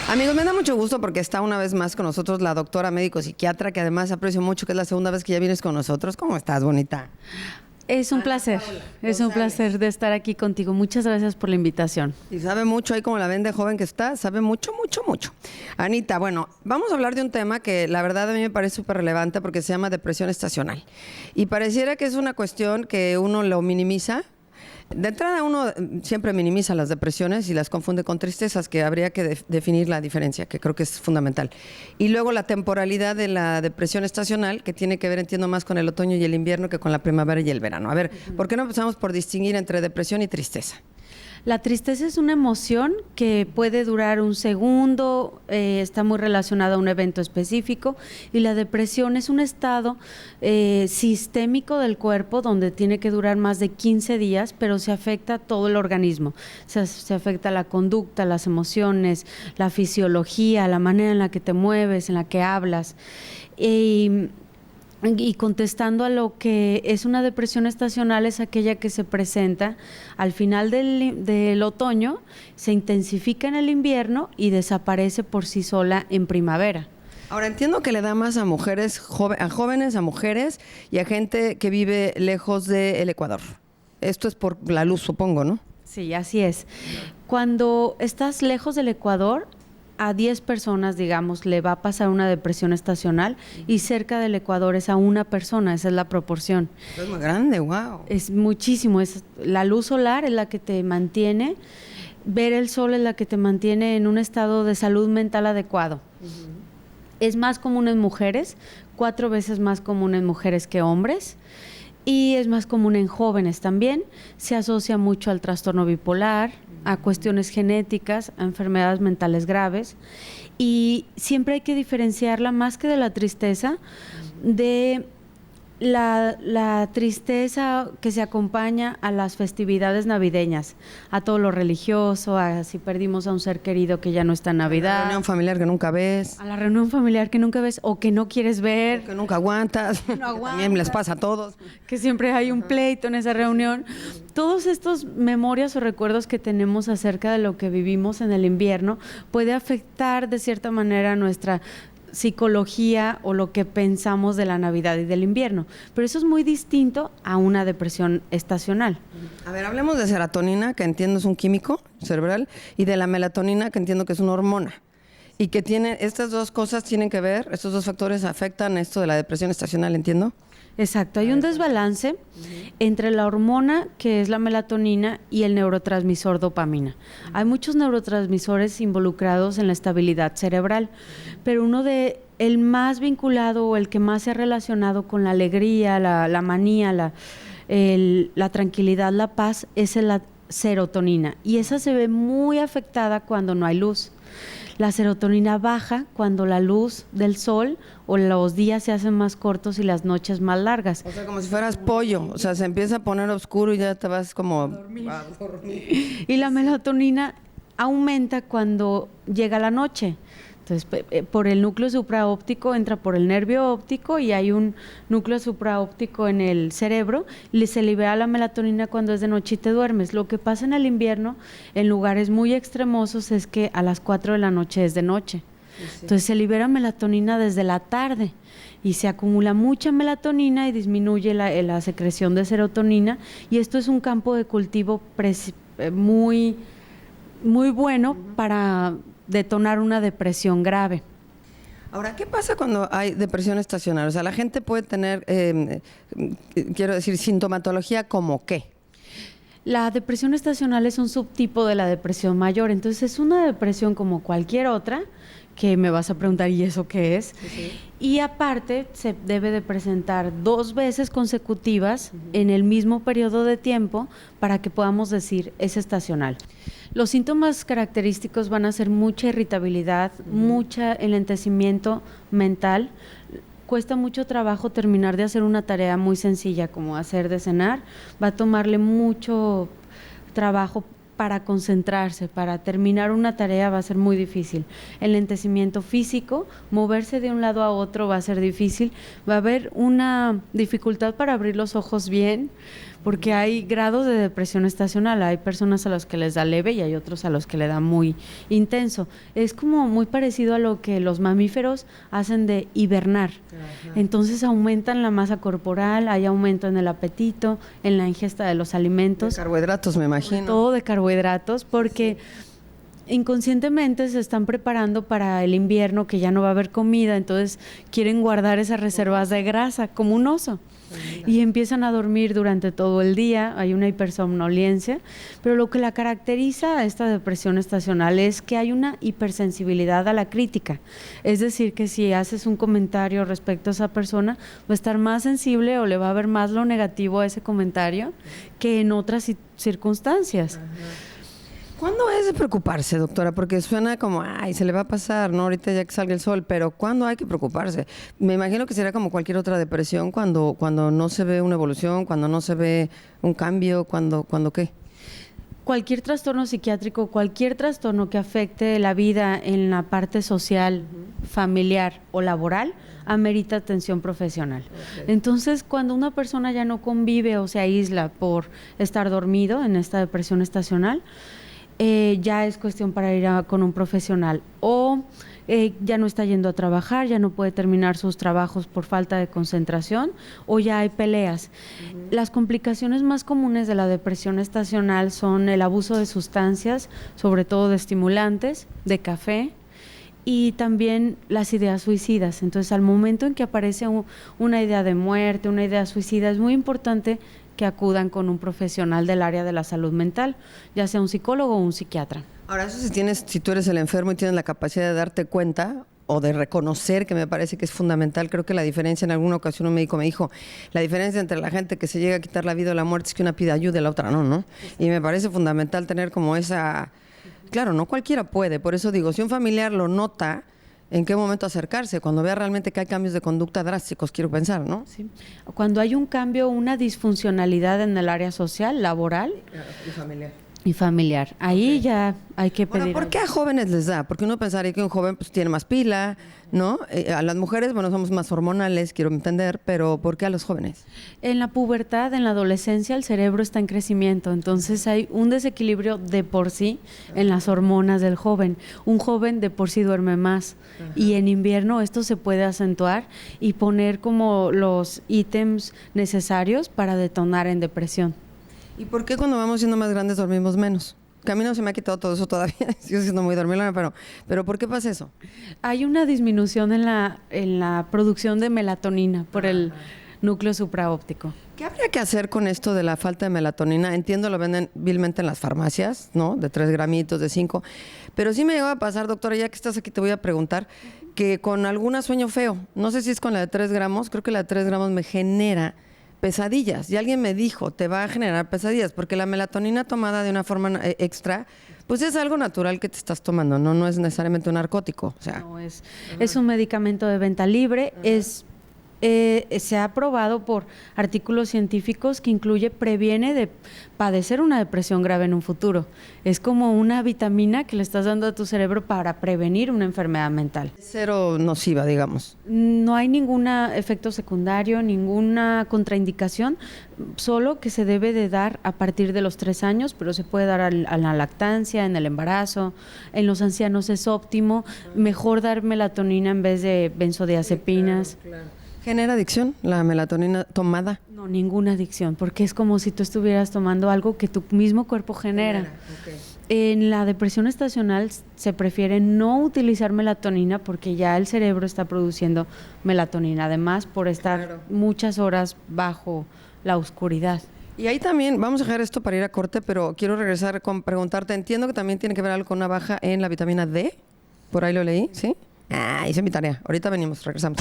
Amigos, me da mucho gusto porque está una vez más con nosotros la doctora médico psiquiatra, que además aprecio mucho, que es la segunda vez que ya vienes con nosotros. ¿Cómo estás, bonita? Es un placer, es un placer de estar aquí contigo. Muchas gracias por la invitación. Y sabe mucho, ahí como la ven de joven que está, sabe mucho, mucho, mucho. Anita, bueno, vamos a hablar de un tema que la verdad a mí me parece súper relevante porque se llama depresión estacional. Y pareciera que es una cuestión que uno lo minimiza. De entrada uno siempre minimiza las depresiones y las confunde con tristezas, que habría que definir la diferencia, que creo que es fundamental. Y luego la temporalidad de la depresión estacional, que tiene que ver, entiendo, más con el otoño y el invierno que con la primavera y el verano. A ver, ¿por qué no empezamos por distinguir entre depresión y tristeza? La tristeza es una emoción que puede durar un segundo, está muy relacionada a un evento específico, y la depresión es un estado sistémico del cuerpo donde tiene que durar más de 15 días, pero se afecta a todo el organismo. Se afecta la conducta, las emociones, la fisiología, la manera en la que te mueves, en la que hablas. Y contestando a lo que es una depresión estacional, es aquella que se presenta al final del otoño, se intensifica en el invierno y desaparece por sí sola en primavera. Ahora, entiendo que le da más a mujeres, a jóvenes, a mujeres y a gente que vive lejos del Ecuador. Esto es por la luz, supongo, ¿no? Sí, así es. Cuando estás lejos del Ecuador, a 10 personas, digamos, le va a pasar una depresión estacional, y cerca del Ecuador es a una persona, esa es la proporción. Es muy grande, wow. Es muchísimo, la luz solar es la que te mantiene, ver el sol es la que te mantiene en un estado de salud mental adecuado. Es más común en mujeres, 4 veces más común en mujeres que hombres, y es más común en jóvenes también. Se asocia mucho al trastorno bipolar, a cuestiones genéticas, a enfermedades mentales graves, y siempre hay que diferenciarla, más que de la tristeza, de la tristeza que se acompaña a las festividades navideñas, a todo lo religioso, a si perdimos a un ser querido que ya no está en Navidad. A la reunión familiar que nunca ves. A la reunión familiar que nunca ves o que no quieres ver. O que nunca aguantas. No aguantas. También les pasa a todos. Que siempre hay un pleito en esa reunión. Todos estos memorias o recuerdos que tenemos acerca de lo que vivimos en el invierno puede afectar de cierta manera nuestra psicología o lo que pensamos de la Navidad y del invierno, pero eso es muy distinto a una depresión estacional. A ver, hablemos de serotonina, que entiendo es un químico cerebral, y de la melatonina, que entiendo que es una hormona, y que estas dos cosas tienen que ver, estos dos factores afectan esto de la depresión estacional, ¿entiendo? Exacto, hay un desbalance entre la hormona, que es la melatonina, y el neurotransmisor dopamina. Hay muchos neurotransmisores involucrados en la estabilidad cerebral, pero el más vinculado o el que más se ha relacionado con la alegría, la manía, la tranquilidad, la paz, es la serotonina, y esa se ve muy afectada cuando no hay luz. La serotonina baja cuando la luz del sol o los días se hacen más cortos y las noches más largas. O sea, como si fueras pollo, o sea, se empieza a poner oscuro y ya te vas como a dormir. Y la melatonina aumenta cuando llega la noche. Entonces, por el núcleo supraóptico entra por el nervio óptico, y hay un núcleo supraóptico en el cerebro, y se libera la melatonina cuando es de noche y te duermes. Lo que pasa en el invierno, en lugares muy extremosos, es que a las 4 de la noche es de noche. Sí. Entonces se libera melatonina desde la tarde y se acumula mucha melatonina y disminuye la secreción de serotonina, y esto es un campo de cultivo muy, muy bueno para detonar una depresión grave. Ahora, ¿qué pasa cuando hay depresión estacional? O sea, la gente puede tener, quiero decir, sintomatología como qué. La depresión estacional es un subtipo de la depresión mayor, entonces es una depresión como cualquier otra, que me vas a preguntar, ¿y eso qué es? Sí. Y aparte se debe de presentar 2 veces consecutivas en el mismo periodo de tiempo para que podamos decir es estacional. Los síntomas característicos van a ser mucha irritabilidad, mucho enlentecimiento mental. Cuesta mucho trabajo terminar de hacer una tarea muy sencilla como hacer de cenar. Va a tomarle mucho trabajo para concentrarse, para terminar una tarea va a ser muy difícil. El enlentecimiento físico, moverse de un lado a otro va a ser difícil, va a haber una dificultad para abrir los ojos bien, porque hay grados de depresión estacional. Hay personas a las que les da leve y hay otros a los que le da muy intenso. Es como muy parecido a lo que los mamíferos hacen de hibernar. Entonces aumentan la masa corporal, hay aumento en el apetito, en la ingesta de los alimentos. De carbohidratos, me imagino. Todo de carbohidratos, porque inconscientemente se están preparando para el invierno, que ya no va a haber comida, entonces quieren guardar esas reservas de grasa como un oso. Y empiezan a dormir durante todo el día, hay una hipersomnolencia, pero lo que la caracteriza a esta depresión estacional es que hay una hipersensibilidad a la crítica. Es decir, que si haces un comentario respecto a esa persona, va a estar más sensible o le va a ver más lo negativo a ese comentario que en otras circunstancias. ¿Cuándo es de preocuparse, doctora? Porque suena como, ay, se le va a pasar, ¿no? Ahorita ya que salga el sol, pero ¿cuándo hay que preocuparse? Me imagino que será como cualquier otra depresión, cuando no se ve una evolución, cuando no se ve un cambio, cuando ¿qué? Cualquier trastorno psiquiátrico, cualquier trastorno que afecte la vida en la parte social, familiar o laboral, amerita atención profesional. Entonces, cuando una persona ya no convive o se aísla por estar dormido en esta depresión estacional, ya es cuestión para ir con un profesional, o ya no está yendo a trabajar, ya no puede terminar sus trabajos por falta de concentración, o ya hay peleas. Las complicaciones más comunes de la depresión estacional son el abuso de sustancias, sobre todo de estimulantes, de café, y también las ideas suicidas. Entonces, al momento en que aparece una idea de muerte, una idea suicida, es muy importante que acudan con un profesional del área de la salud mental, ya sea un psicólogo o un psiquiatra. Ahora, eso si tú eres el enfermo y tienes la capacidad de darte cuenta o de reconocer, que me parece que es fundamental. Creo que la diferencia, en alguna ocasión un médico me dijo, la diferencia entre la gente que se llega a quitar la vida o la muerte es que una pide ayuda y la otra no, ¿no? Y me parece fundamental tener como esa... Claro, no cualquiera puede, por eso digo, si un familiar lo nota, ¿en qué momento acercarse? Cuando vea realmente que hay cambios de conducta drásticos, quiero pensar, ¿no? Sí. Cuando hay un cambio, una disfuncionalidad en el área social, laboral y familiar. Ahí ya hay que pedir. Bueno, ¿por qué a jóvenes les da? Porque uno pensaría que un joven pues tiene más pila, ¿no? A las mujeres, bueno, somos más hormonales, quiero entender, pero ¿por qué a los jóvenes? En la pubertad, en la adolescencia, el cerebro está en crecimiento, entonces hay un desequilibrio de por sí en las hormonas del joven. Un joven de por sí duerme más y en invierno esto se puede acentuar y poner como los ítems necesarios para detonar en depresión. ¿Y por qué cuando vamos siendo más grandes dormimos menos? Que a mí no se me ha quitado todo eso todavía, yo siendo muy dormilona, pero ¿por qué pasa eso? Hay una disminución en la producción de melatonina por el núcleo supraóptico. ¿Qué habría que hacer con esto de la falta de melatonina? Entiendo, lo venden vilmente en las farmacias, ¿no? De 3 gramitos, de 5. Pero sí me llegó a pasar, doctora, ya que estás aquí te voy a preguntar, que con alguna sueño feo, no sé si es con la de 3 gramos, creo que la de 3 gramos me genera pesadillas. Y alguien me dijo, te va a generar pesadillas, porque la melatonina tomada de una forma extra, pues es algo natural que te estás tomando, no es necesariamente un narcótico. O sea. No, es un medicamento de venta libre, se ha probado por artículos científicos que previene de padecer una depresión grave en un futuro. Es como una vitamina que le estás dando a tu cerebro para prevenir una enfermedad mental. Cero nociva, digamos. No hay ningún efecto secundario, ninguna contraindicación, solo que se debe de dar a partir de los 3 años, pero se puede dar a la lactancia, en el embarazo, en los ancianos es óptimo, mejor dar melatonina en vez de benzodiazepinas. Claro. ¿Genera adicción la melatonina tomada? No, ninguna adicción, porque es como si tú estuvieras tomando algo que tu mismo cuerpo genera. Okay. En la depresión estacional se prefiere no utilizar melatonina porque ya el cerebro está produciendo melatonina, además por estar muchas horas bajo la oscuridad. Y ahí también, vamos a dejar esto para ir a corte, pero quiero regresar con preguntarte, entiendo que también tiene que ver algo con una baja en la vitamina D, por ahí lo leí, ¿sí? Hice mi tarea, ahorita venimos, regresamos.